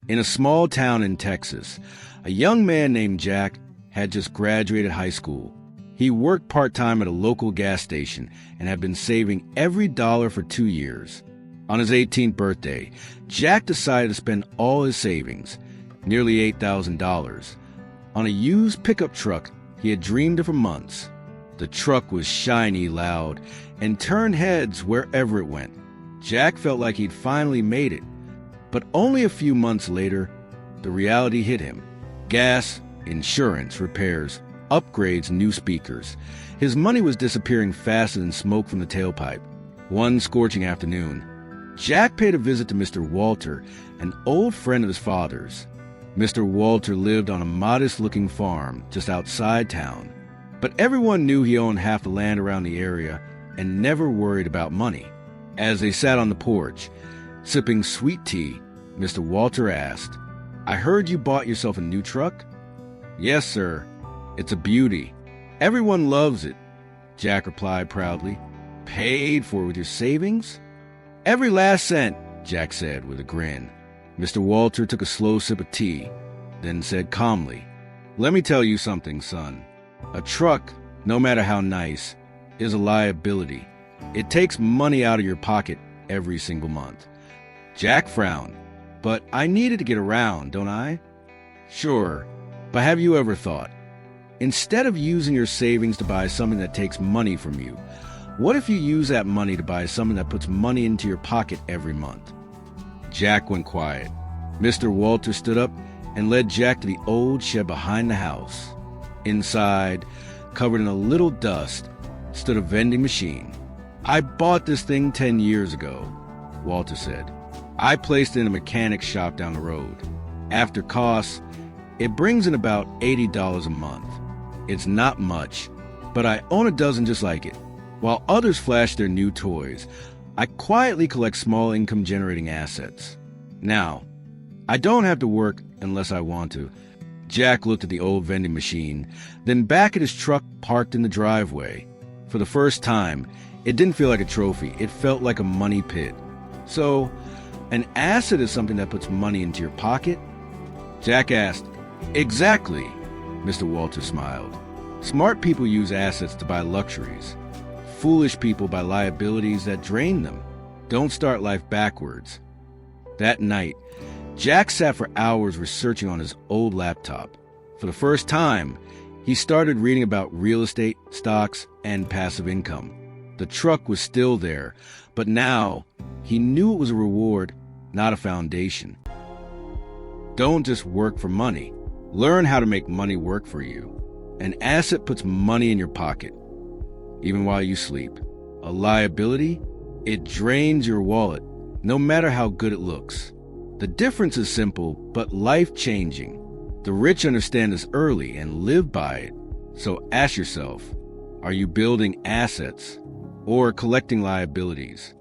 In a small town in Texas, a young man named Jack had just graduated high school. He worked part-time at a local gas station and had been saving every dollar for 2 years. On his 18th birthday, Jack decided to spend all his savings, nearly $8,000, on a used pickup truck he had dreamed of for months. The truck was shiny, loud, and turned heads wherever it went. Jack felt like he'd finally made it. But only a few months later, the reality hit him. Gas, insurance, repairs, upgrades, new speakers. His money was disappearing faster than smoke from the tailpipe. One scorching afternoon, Jack paid a visit to Mr. Walter, an old friend of his father's. Mr. Walter lived on a modest-looking farm just outside town, but everyone knew he owned half the land around the area and never worried about money. As they sat on the porch, sipping sweet tea, Mr. Walter asked, "I heard you bought yourself a new truck?" "Yes, sir. It's a beauty. Everyone loves it," Jack replied proudly. "Paid for with your savings?" "Every last cent," Jack said with a grin. Mr. Walter took a slow sip of tea, then said calmly, "Let me tell you something, son. A truck, no matter how nice, is a liability. It takes money out of your pocket every single month." Jack frowned. "But I needed to get around, don't I?" "Sure, but have you ever thought, instead of using your savings to buy something that takes money from you, what if you use that money to buy something that puts money into your pocket every month?" Jack went quiet. Mr. Walter stood up and led Jack to the old shed behind the house. Inside, covered in a little dust, stood a vending machine. "I bought this thing 10 years ago," Walter said. "I placed it in a mechanic's shop down the road. After costs, it brings in about $80 a month. It's not much, but I own a dozen just like it. While others flash their new toys, I quietly collect small income-generating assets. Now, I don't have to work unless I want to." Jack looked at the old vending machine, then back at his truck parked in the driveway. For the first time, it didn't feel like a trophy. It felt like a money pit. "So, an asset is something that puts money into your pocket?" Jack asked. "Exactly," Mr. Walter smiled. "Smart people use assets to buy luxuries. Foolish people buy liabilities that drain them. Don't start life backwards." That night, Jack sat for hours researching on his old laptop. For the first time, he started reading about real estate, stocks, and passive income. The truck was still there, but now he knew it was a reward, not a foundation. Don't just work for money. Learn how to make money work for you. An asset puts money in your pocket, even while you sleep. A liability, it drains your wallet, no matter how good it looks. The difference is simple, but life-changing. The rich understand this early and live by it. So ask yourself, are you building assets or collecting liabilities?